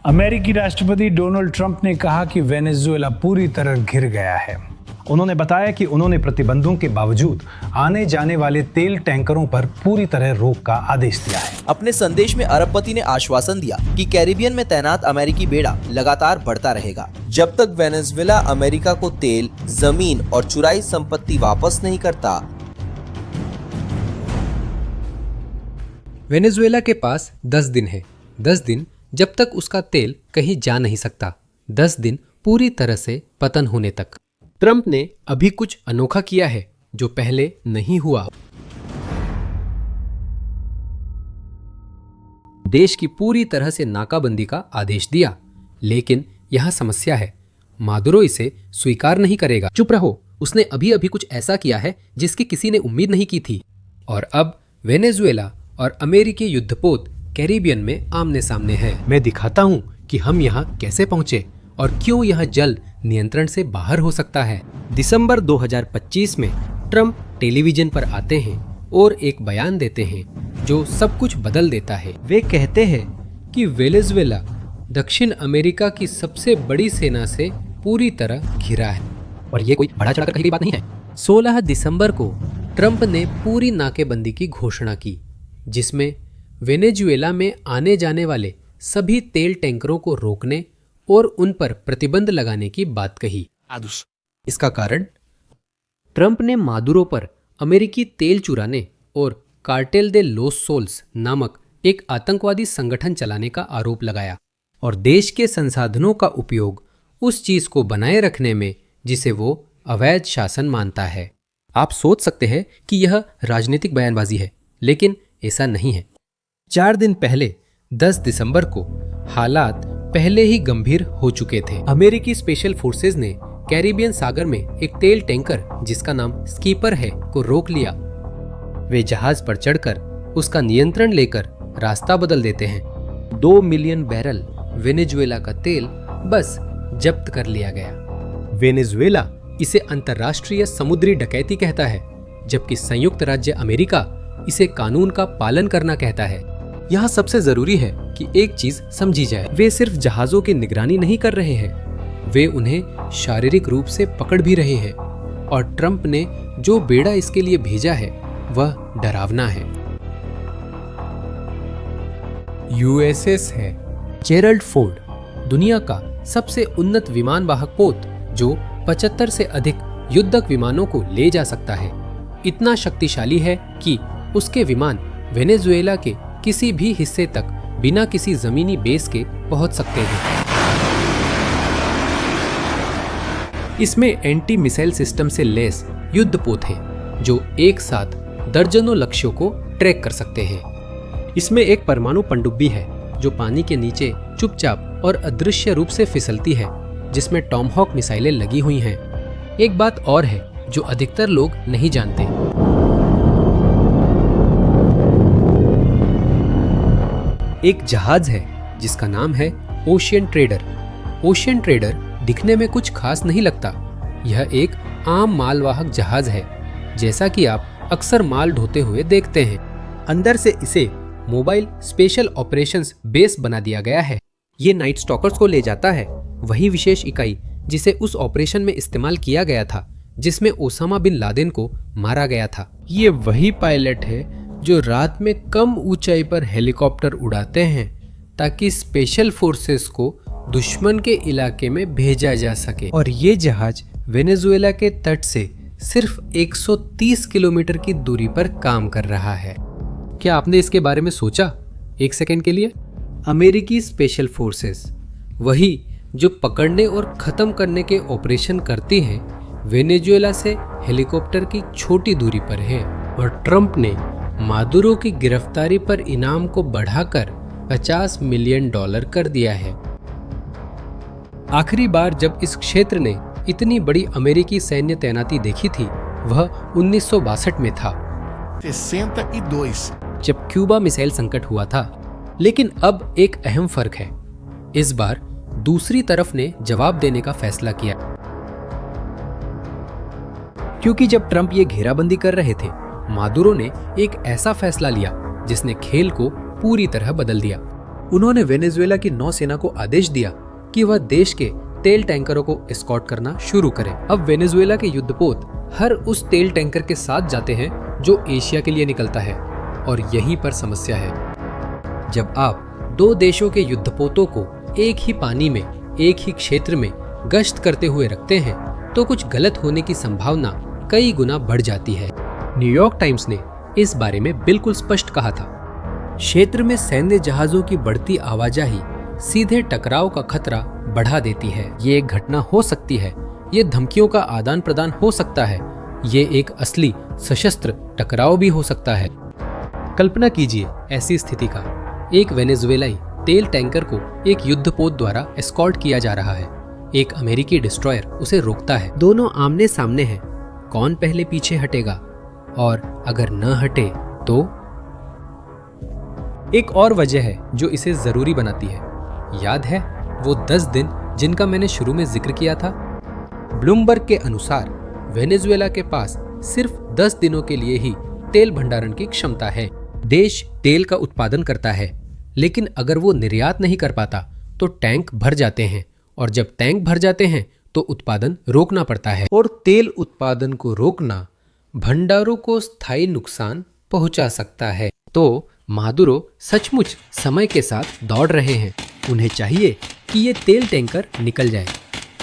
अमेरिकी राष्ट्रपति Donald Trump ने कहा कि वेनेजुएला पूरी तरह घिर गया है। उन्होंने बताया कि उन्होंने प्रतिबंधों के बावजूद आने जाने वाले तेल टैंकरों पर पूरी तरह रोक का आदेश दिया है। अपने संदेश में अरबपति ने आश्वासन दिया कि कैरिबियन में तैनात अमेरिकी बेड़ा लगातार बढ़ता रहेगा जब तक वेनेजुएला अमेरिका को तेल, जमीन और चुराई संपत्ति वापस नहीं करता। वेनेजुएला के पास 10 दिन है। 10 दिन जब तक उसका तेल कहीं जा नहीं सकता। 10 दिन पूरी तरह से पतन होने तक। ट्रंप ने अभी कुछ अनोखा किया है जो पहले नहीं हुआ। देश की पूरी तरह से नाकाबंदी का आदेश दिया, लेकिन यह समस्या है, मादुरो इसे स्वीकार नहीं करेगा। चुप रहो, उसने अभी अभी कुछ ऐसा किया है जिसकी किसी ने उम्मीद नहीं की थी। और अब वेनेजुएला और अमेरिकी युद्धपोत कैरिबियन में आमने सामने है। मैं दिखाता हूँ कि हम यहाँ कैसे पहुँचे और क्यों यह जल्द नियंत्रण से बाहर हो सकता है। दिसंबर 2025 में ट्रंप टेलीविजन पर आते हैं और एक बयान देते हैं जो सब कुछ बदल देता है। वे कहते हैं कि वेनेजुएला दक्षिण अमेरिका की सबसे बड़ी सेना से पूरी तरह घिरा है। और ये कोई बढ़ा चढ़ाकर कही गई बात नहीं है। 16 दिसंबर को ट्रंप ने पूरी नाकेबंदी की घोषणा की, जिसमें वेनेजुएला में आने जाने वाले सभी तेल टैंकरों को रोकने और उन पर प्रतिबंध लगाने की बात कही। इसका कारण ट्रंप ने मादुरो पर अमेरिकी तेल चुराने और कार्टेल दे लोस सोल्स नामक एक आतंकवादी संगठन चलाने का आरोप लगाया और देश के संसाधनों का उपयोग उस चीज को बनाए रखने में जिसे वो अवैध शासन मानता है। आप सोच सकते हैं कि यह राजनीतिक बयानबाजी है, लेकिन ऐसा नहीं है। 4 दिन पहले 10 दिसंबर को हालात पहले ही गंभीर हो चुके थे। अमेरिकी स्पेशल फोर्सेज ने कैरिबियन सागर में एक तेल टैंकर जिसका नाम स्कीपर है को रोक लिया। वे जहाज पर चढ़कर उसका नियंत्रण लेकर रास्ता बदल देते हैं। 2 मिलियन बैरल वेनेजुएला का तेल बस जब्त कर लिया गया। वेनेजुएला इसे अंतर्राष्ट्रीय समुद्री डकैती कहता है, जबकि संयुक्त राज्य अमेरिका इसे कानून का पालन करना कहता है। यहाँ सबसे जरूरी है कि एक चीज समझी जाए, वे सिर्फ जहाजों की निगरानी नहीं कर रहे हैं, वे उन्हें शारीरिक रूप से पकड़ भी रहे हैं। और ट्रंप ने जो बेड़ा इसके लिए भेजा है वह डरावना है। यूएसएस है जेरल्ड फोर्ड, दुनिया का सबसे उन्नत विमान वाहक पोत जो 75 से अधिक युद्धक विमानों को ले जा सकता है। इतना शक्तिशाली है कि उसके विमान वेनेजुएला के किसी भी हिस्से तक बिना किसी जमीनी बेस के पहुंच सकते हैं। इसमें एंटी मिसाइल सिस्टम से लैस युद्धपोत हैं जो एक साथ दर्जनों लक्ष्यों को ट्रैक कर सकते हैं। इसमें एक परमाणु पनडुब्बी है जो पानी के नीचे चुपचाप और अदृश्य रूप से फिसलती है, जिसमें टॉमहॉक मिसाइलें लगी हुई हैं। एक बात और है जो अधिकतर लोग नहीं जानते। एक जहाज है जिसका नाम है ओशियन ट्रेडर। ओशियन ट्रेडर दिखने में कुछ खास नहीं लगता। यह एक आम मालवाहक जहाज है, जैसा कि आप अक्सर माल ढोते हुए देखते हैं। अंदर से इसे मोबाइल स्पेशल ऑपरेशंस बेस बना दिया गया है। ये नाइट स्टॉकर्स को ले जाता है, वही विशेष इकाई जिसे उस ऑपरेशन में इस्तेमाल किया गया था जिसमें ओसामा बिन लादेन को मारा गया था। ये वही पायलट है जो रात में कम ऊंचाई पर हेलीकॉप्टर उड़ाते हैं ताकि स्पेशल फोर्सेस को दुश्मन के इलाके में भेजा जा सके। और ये जहाज वेनेजुएला के तट से सिर्फ 130 किलोमीटर की दूरी पर काम कर रहा है। क्या आपने इसके बारे में सोचा एक सेकंड के लिए? अमेरिकी स्पेशल फोर्सेस, वही जो पकड़ने और खत्म करने के ऑपरेशन करती हैं, वेनेजुएला से हेलीकॉप्टर की छोटी दूरी पर है। और ट्रंप ने मादुरो की गिरफ्तारी पर इनाम को बढ़ाकर $50 मिलियन कर दिया है। आखिरी बार जब इस क्षेत्र ने इतनी बड़ी अमेरिकी सैन्य तैनाती देखी थी वह 1962 में था, 62, जब क्यूबा मिसाइल संकट हुआ था। लेकिन अब एक अहम फर्क है, इस बार दूसरी तरफ ने जवाब देने का फैसला किया। क्योंकि जब ट्रंप ये घेराबंदी कर रहे थे, मादुरो ने एक ऐसा फैसला लिया जिसने खेल को पूरी तरह बदल दिया। उन्होंने वेनेजुएला की नौसेना को आदेश दिया कि वह देश के तेल टैंकरों को एस्कॉर्ट करना शुरू करे। अब वेनेजुएला के युद्धपोत हर उस तेल टैंकर के साथ जाते हैं जो एशिया के लिए निकलता है, और यहीं पर समस्या है। जब आप दो देशों के युद्धपोतों को एक ही पानी में, एक ही क्षेत्र में गश्त करते हुए रखते हैं तो कुछ गलत होने की संभावना कई गुना बढ़ जाती है। न्यूयॉर्क टाइम्स ने इस बारे में बिल्कुल स्पष्ट कहा था। क्षेत्र में सैन्य जहाजों की बढ़ती आवाजाही सीधे टकराव का खतरा बढ़ा देती है। ये एक घटना हो सकती है, ये धमकियों का आदान प्रदान हो सकता है, ये एक असली सशस्त्र टकराव भी हो सकता है। कल्पना कीजिए ऐसी स्थिति का, एक वेनेजुएलाई तेल टैंकर को एक युद्धपोत द्वारा एस्कॉर्ट किया जा रहा है। एक अमेरिकी डिस्ट्रॉयर उसे रोकता है। दोनों आमने सामने हैं। कौन पहले पीछे हटेगा, और अगर न हटे तो? एक और वजह है जो इसे जरूरी बनाती है। याद है वो 10 दिन जिनका मैंने शुरू में जिक्र किया था? ब्लूमबर्ग के अनुसार वेनेजुएला के पास सिर्फ 10 दिनों के लिए ही तेल भंडारण की क्षमता है। देश तेल का उत्पादन करता है, लेकिन अगर वो निर्यात नहीं कर पाता तो टैंक भर जाते हैं, और जब टैंक भर जाते हैं तो उत्पादन रोकना पड़ता है। और तेल उत्पादन को रोकना भंडारों को स्थायी नुकसान पहुंचा सकता है। तो मादुरो सचमुच समय के साथ दौड़ रहे हैं। उन्हें चाहिए कि ये तेल टैंकर निकल जाए,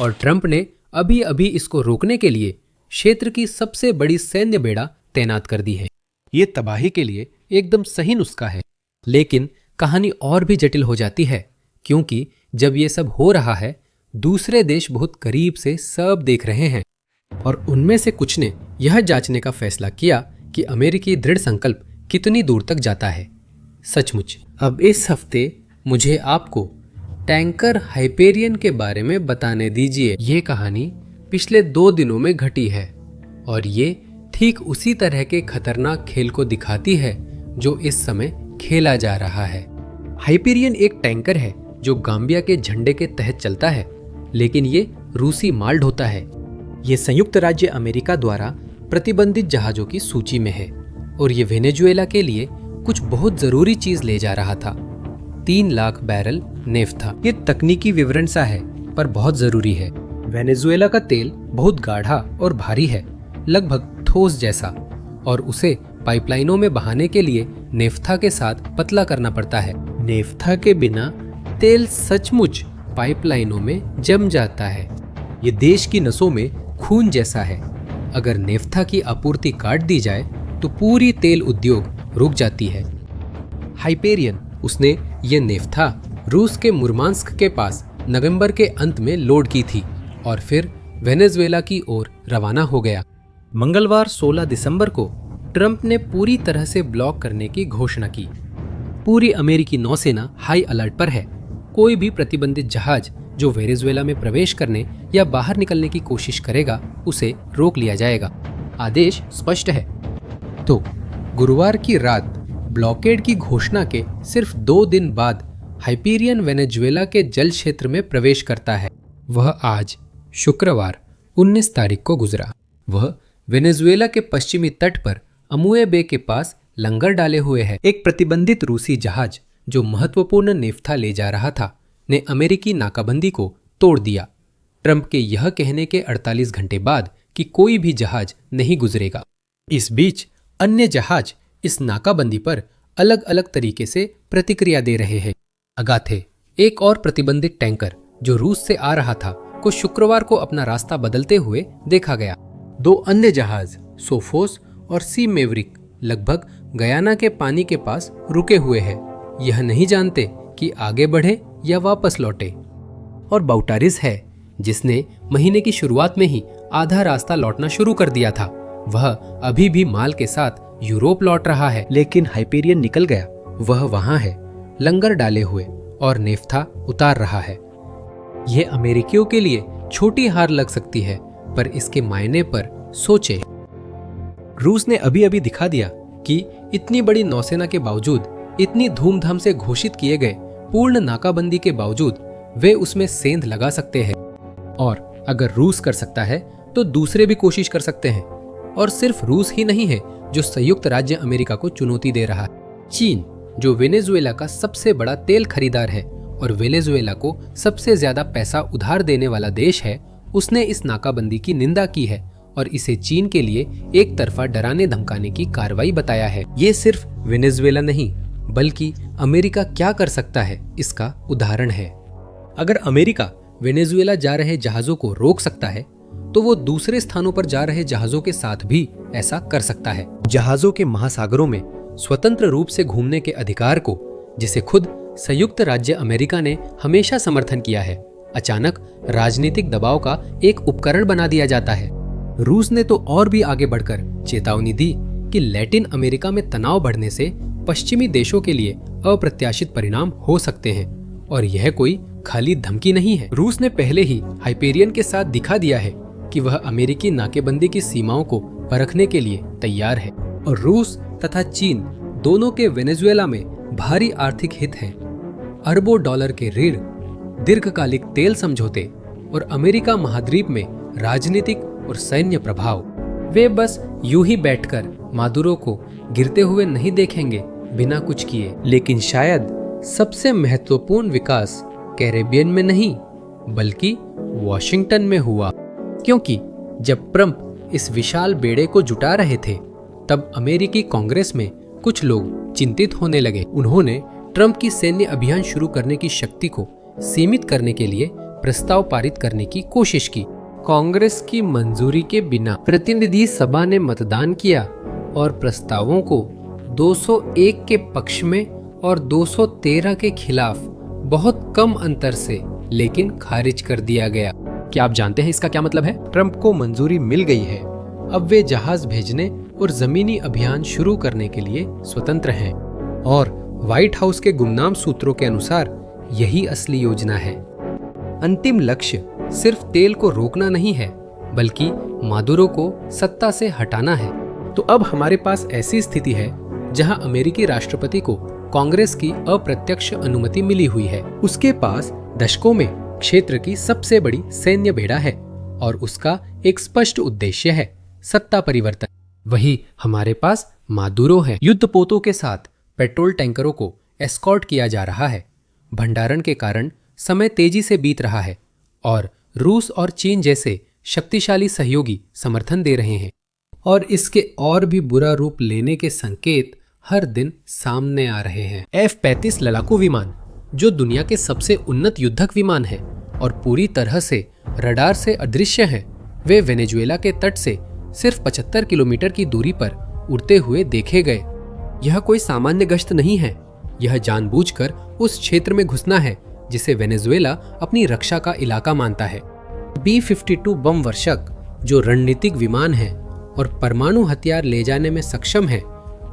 और ट्रंप ने अभी अभी इसको रोकने के लिए क्षेत्र की सबसे बड़ी सैन्य बेड़ा तैनात कर दी है। ये तबाही के लिए एकदम सही नुस्खा है। लेकिन कहानी और भी जटिल हो जाती है, क्योंकि जब ये सब हो रहा है दूसरे देश बहुत करीब से सब देख रहे हैं, और उनमें से कुछ ने यह जांचने का फैसला किया कि अमेरिकी दृढ़ संकल्प कितनी दूर तक जाता है। सचमुच अब इस हफ्ते मुझे आपको टैंकर हाइपेरियन के बारे में बताने दीजिए। ये कहानी पिछले 2 दिनों में घटी है, और ये ठीक उसी तरह के खतरनाक खेल को दिखाती है जो इस समय खेला जा रहा है। हाइपेरियन एक टैंकर है जो गाम्बिया के झंडे के तहत चलता है, लेकिन ये रूसी माल ढोता है। ये संयुक्त राज्य अमेरिका द्वारा प्रतिबंधित जहाजों की सूची में है, और ये वेनेजुएला के लिए कुछ बहुत जरूरी चीज ले जा रहा था। 3 लाख बैरल नेफ्था। ये तकनीकी विवरण सा है, पर बहुत जरूरी है। वेनेजुएला का तेल बहुत गाढ़ा और भारी है, लगभग ठोस जैसा, और उसे पाइपलाइनों में बहाने के लिए नेफ्था के साथ पतला करना पड़ता है। नेफ्था के बिना तेल सचमुच पाइपलाइनों में जम जाता है। ये देश की नसों में खून जैसा है। अगर नेफ्था की आपूर्ति काट दी जाए तो पूरी तेल उद्योग रुक जाती है। हाइपेरियन उसने ये नेफ्था रूस के मुर्मांस्क के पास नवंबर के अंत में लोड की थी, और फिर वेनेजुएला की ओर रवाना हो गया। मंगलवार 16 दिसंबर को ट्रंप ने पूरी तरह से ब्लॉक करने की घोषणा की। पूरी अमेरिकी नौसेना हाई अलर्ट पर है। कोई भी प्रतिबंधित जहाज जो वेनेजुएला में प्रवेश करने या बाहर निकलने की कोशिश करेगा उसे रोक लिया जाएगा। आदेश स्पष्ट है। तो गुरुवार की रात ब्लॉकेड की घोषणा के सिर्फ 2 दिन बाद हाइपेरियन वेनेजुएला के जल क्षेत्र में प्रवेश करता है। वह आज शुक्रवार 19 तारीख को गुजरा। वह वेनेजुएला के पश्चिमी तट पर अमुए बे के पास लंगर डाले हुए है। एक प्रतिबंधित रूसी जहाज जो महत्वपूर्ण नेफ्था ले जा रहा था ने अमेरिकी नाकाबंदी को तोड़ दिया, ट्रंप के यह कहने के 48 घंटे बाद कि कोई भी जहाज नहीं गुजरेगा। इस बीच अन्य जहाज इस नाकाबंदी पर अलग अलग तरीके से प्रतिक्रिया दे रहे हैं। अगाथे, एक और प्रतिबंधित टैंकर जो रूस से आ रहा था, को शुक्रवार को अपना रास्ता बदलते हुए देखा गया। 2 अन्य जहाज सोफोस और सी मेवरिक लगभग गयाना के पानी के पास रुके हुए हैं, यह नहीं जानते कि आगे बढ़े या वापस लौटे। और बाउटारिस है, जिसने महीने की शुरुआत में ही आधा रास्ता लौटना शुरू कर दिया था। वह अभी भी माल के साथ यूरोप लौट रहा है, लेकिन हाइपेरियन निकल गया। वह वहां है, लंगर डाले हुए, और नेफ्था उतार रहा है। यह अमेरिकियों के लिए छोटी हार लग सकती है, पर इसके मायने पर सोचे। रूस ने अभी अभी दिखा दिया कि इतनी बड़ी नौसेना के बावजूद, इतनी धूमधाम से घोषित किए गए पूर्ण नाकाबंदी के बावजूद वे उसमें सेंध लगा सकते हैं। और अगर रूस कर सकता है तो दूसरे भी कोशिश कर सकते हैं। और सिर्फ रूस ही नहीं है जो संयुक्त राज्य अमेरिका को चुनौती दे रहा है। चीन, जो वेनेजुएला का सबसे बड़ा तेल खरीदार है और वेनेजुएला को सबसे ज्यादा पैसा उधार देने वाला देश है, उसने इस नाकाबंदी की निंदा की है और इसे चीन के लिए एक तरफा डराने धमकाने की कार्रवाई बताया है। ये सिर्फ वेनेजुएला नहीं बल्कि अमेरिका क्या कर सकता है इसका उदाहरण है। अगर अमेरिका वेनेजुएला जा रहे जहाजों को रोक सकता है तो वो दूसरे स्थानों पर जा रहे जहाजों के साथ भी ऐसा कर सकता है। जहाजों के महासागरों में स्वतंत्र रूप से घूमने के अधिकार को, जिसे खुद संयुक्त राज्य अमेरिका ने हमेशा समर्थन किया है, अचानक राजनीतिक दबाव का एक उपकरण बना दिया जाता है। रूस ने तो और भी आगे बढ़कर चेतावनी दी कि लैटिन अमेरिका में तनाव बढ़ने से पश्चिमी देशों के लिए अप्रत्याशित परिणाम हो सकते हैं और यह कोई खाली धमकी नहीं है। रूस ने पहले ही हाइपेरियन के साथ दिखा दिया है कि वह अमेरिकी नाकेबंदी की सीमाओं को परखने के लिए तैयार है और रूस तथा चीन दोनों के वेनेजुएला में भारी आर्थिक हित हैं। अरबों डॉलर के ऋण, दीर्घकालिक तेल समझौते और अमेरिका महाद्वीप में राजनीतिक और सैन्य प्रभाव। वे बस यूं ही बैठकर मादुरो को गिरते हुए नहीं देखेंगे बिना कुछ किए। लेकिन शायद सबसे महत्वपूर्ण विकास कैरेबियन में नहीं बल्कि वॉशिंगटन में हुआ, क्योंकि जब ट्रंप इस विशाल बेड़े को जुटा रहे थे तब अमेरिकी कांग्रेस में कुछ लोग चिंतित होने लगे। उन्होंने ट्रंप की सैन्य अभियान शुरू करने की शक्ति को सीमित करने के लिए प्रस्ताव पारित करने की कोशिश की। कांग्रेस की मंजूरी के बिना प्रतिनिधि सभा ने मतदान किया और प्रस्तावों को 201 के पक्ष में और 213 के खिलाफ बहुत कम अंतर से लेकिन खारिज कर दिया गया। क्या आप जानते हैं इसका क्या मतलब है? ट्रंप को मंजूरी मिल गई है। अब वे जहाज भेजने और जमीनी अभियान शुरू करने के लिए स्वतंत्र हैं और व्हाइट हाउस के गुमनाम सूत्रों के अनुसार यही असली योजना है। अंतिम लक्ष्य सिर्फ तेल को रोकना नहीं है बल्कि मादुरो को सत्ता से हटाना है। तो अब हमारे पास ऐसी स्थिति है जहां अमेरिकी राष्ट्रपति को कांग्रेस की अप्रत्यक्ष अनुमति मिली हुई है। उसके पास दशकों में क्षेत्र की सबसे बड़ी सैन्य बेड़ा है और उसका एक स्पष्ट उद्देश्य है, सत्ता परिवर्तन। वही हमारे पास मादुरो है। युद्धपोतों के साथ पेट्रोल टैंकरों को एस्कॉर्ट किया जा रहा है। भंडारण के कारण समय तेजी से बीत रहा है और रूस और चीन जैसे शक्तिशाली सहयोगी समर्थन दे रहे हैं और इसके और भी बुरा रूप लेने के संकेत हर दिन सामने आ रहे हैं। F-35 लड़ाकू विमान, जो दुनिया के सबसे उन्नत युद्धक विमान है और पूरी तरह से रडार से अदृश्य हैं, वे वेनेजुएला के तट से सिर्फ 75 किलोमीटर की दूरी पर उड़ते हुए देखे गए। यह कोई सामान्य गश्त नहीं है, यह जानबूझकर उस क्षेत्र में घुसना है जिसे वेनेजुएला अपनी रक्षा का इलाका मानता है। B-52 बम वर्षक, जो रणनीतिक विमान है और परमाणु हथियार ले जाने में सक्षम है,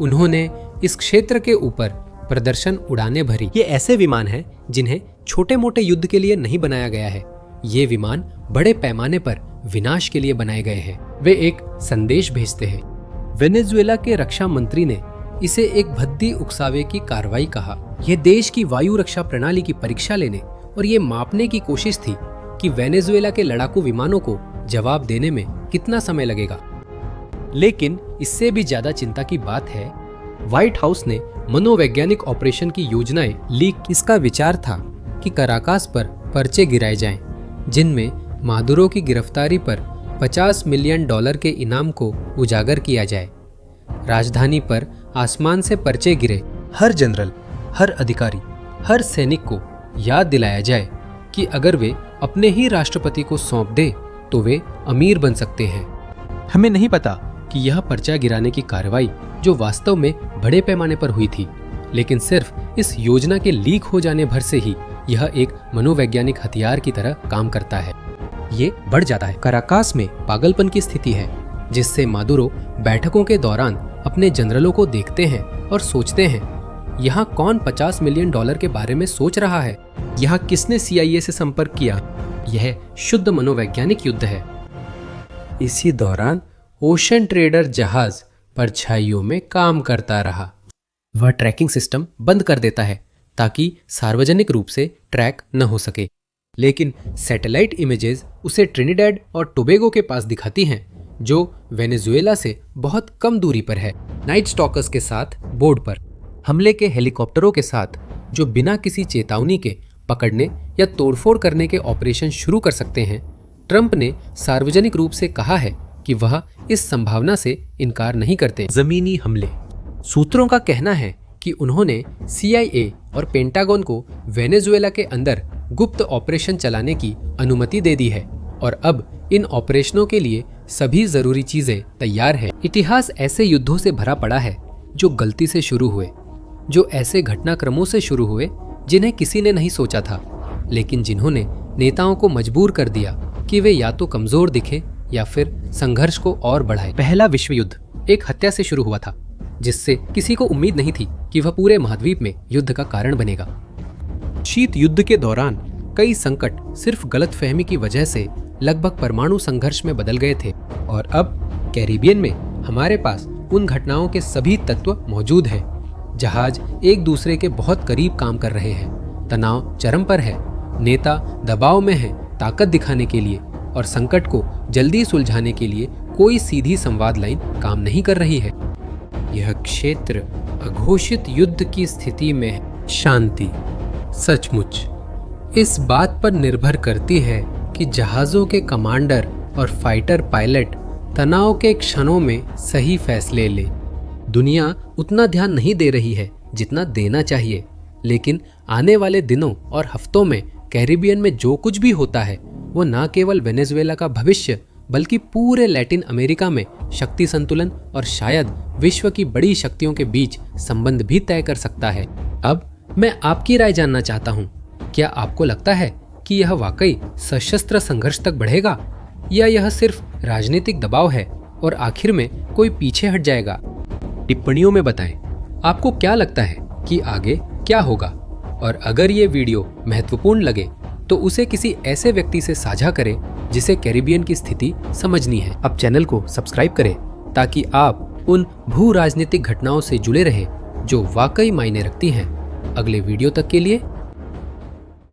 उन्होंने इस क्षेत्र के ऊपर प्रदर्शन उड़ाने भरी। ये ऐसे विमान हैं जिन्हें छोटे मोटे युद्ध के लिए नहीं बनाया गया है। ये विमान बड़े पैमाने पर विनाश के लिए बनाए गए हैं। वे एक संदेश भेजते हैं। वेनेजुएला के रक्षा मंत्री ने इसे एक भद्दी उकसावे की कार्रवाई कहा। यह देश की वायु रक्षा प्रणाली की परीक्षा लेने और ये मापने की कोशिश थी कि वेनेजुएला के लड़ाकू विमानों को जवाब देने में कितना समय लगेगा। लेकिन इससे भी ज्यादा चिंता की बात है, व्हाइट हाउस ने मनोवैज्ञानिक ऑपरेशन की योजनाएं लीक। इसका विचार था कि कराकास पर पर्चे गिराए जाएं, जिनमें मादुरो की गिरफ्तारी पर $50 मिलियन के इनाम को उजागर किया जाए। राजधानी पर आसमान से पर्चे गिरे। हर जनरल, हर अधिकारी, हर सैनिक को याद दिलाया जाए कि अगर वे अपने ही राष्ट्रपति को सौंप दे तो वे अमीर बन सकते हैं। हमें नहीं पता कि यह पर्चा गिराने की कार्रवाई जो वास्तव में बड़े पैमाने पर हुई थी, लेकिन सिर्फ इस योजना के लीक हो जाने भर से ही यह एक मनोवैज्ञानिक हथियार की तरह काम करता है। ये बढ़ जाता है। कराकास में पागलपन की स्थिति है, जिससे मादुरो बैठकों के दौरान अपने जनरलों को देखते हैं और सोचते हैं, यहाँ कौन $50 मिलियन के बारे में सोच रहा है? यहाँ किसने CIA से संपर्क किया? यह शुद्ध मनोवैज्ञानिक युद्ध है। इसी दौरान ओशन ट्रेडर जहाज परछाइयों में काम करता रहा। वह ट्रैकिंग सिस्टम बंद कर देता है ताकि सार्वजनिक रूप से ट्रैक न हो सके, लेकिन सैटेलाइट इमेजेस उसे ट्रिनिडेड और टोबैगो के पास दिखाती हैं, जो वेनेजुएला से बहुत कम दूरी पर है। नाइट स्टॉकर्स के साथ बोर्ड पर हमले के हेलीकॉप्टरों के साथ जो बिना किसी चेतावनी के पकड़ने या तोड़फोड़ करने के ऑपरेशन शुरू कर सकते हैं, ट्रंप ने सार्वजनिक रूप से कहा है कि वह इस संभावना से इनकार नहीं करते। जमीनी हमले। सूत्रों का कहना है कि उन्होंने CIA और पेंटागन को वेनेजुएला के अंदर गुप्त ऑपरेशन चलाने की अनुमति दे दी है और अब इन ऑपरेशनों के लिए सभी जरूरी चीजें तैयार हैं। इतिहास ऐसे युद्धों से भरा पड़ा है जो गलती से शुरू हुए, जो ऐसे घटनाक्रमों से शुरू हुए जिन्हें किसी ने नहीं सोचा था, लेकिन जिन्होंने नेताओं को मजबूर कर दिया कि वे या तो कमजोर दिखे या फिर संघर्ष को और बढ़ाए। पहला विश्व युद्ध एक हत्या से शुरू हुआ था, जिससे किसी को उम्मीद नहीं थी कि वह पूरे महाद्वीप में युद्ध का कारण बनेगा। शीत युद्ध के दौरान कई संकट सिर्फ गलतफहमी की वजह से लगभग परमाणु संघर्ष में बदल गए थे और अब कैरिबियन में हमारे पास उन घटनाओं के सभी तत्व मौजूद हैं। जहाज एक दूसरे के बहुत करीब काम कर रहे हैं, तनाव चरम पर है, नेता दबाव में है ताकत दिखाने के लिए, और संकट को जल्दी सुलझाने के लिए कोई सीधी संवाद लाइन काम नहीं कर रही है। यह क्षेत्र अघोषित युद्ध की स्थिति में है। शांति सचमुच इस बात पर निर्भर करती है कि जहाज़ों के कमांडर और फाइटर पायलट तनाव के क्षणों में सही फैसले ले। दुनिया उतना ध्यान नहीं दे रही है जितना देना चाहिए, लेकिन आने वाले दिनों और हफ्तों में कैरिबियन में जो कुछ भी होता है वो न केवल वेनेजुएला का भविष्य बल्कि पूरे लैटिन अमेरिका में शक्ति संतुलन और शायद विश्व की बड़ी शक्तियों के बीच संबंध भी तय कर सकता है। अब मैं आपकी राय जानना चाहता हूँ, क्या आपको लगता है कि यह वाकई सशस्त्र संघर्ष तक बढ़ेगा या यह सिर्फ राजनीतिक दबाव है और आखिर में कोई पीछे हट जाएगा? टिप्पणियों में बताएं आपको क्या लगता है कि आगे क्या होगा, और अगर ये वीडियो महत्वपूर्ण लगे तो उसे किसी ऐसे व्यक्ति से साझा करें जिसे कैरिबियन की स्थिति समझनी है। अब चैनल को सब्सक्राइब करें ताकि आप उन भू राजनीतिक घटनाओं से जुड़े रहें जो वाकई मायने रखती हैं। अगले वीडियो तक के लिए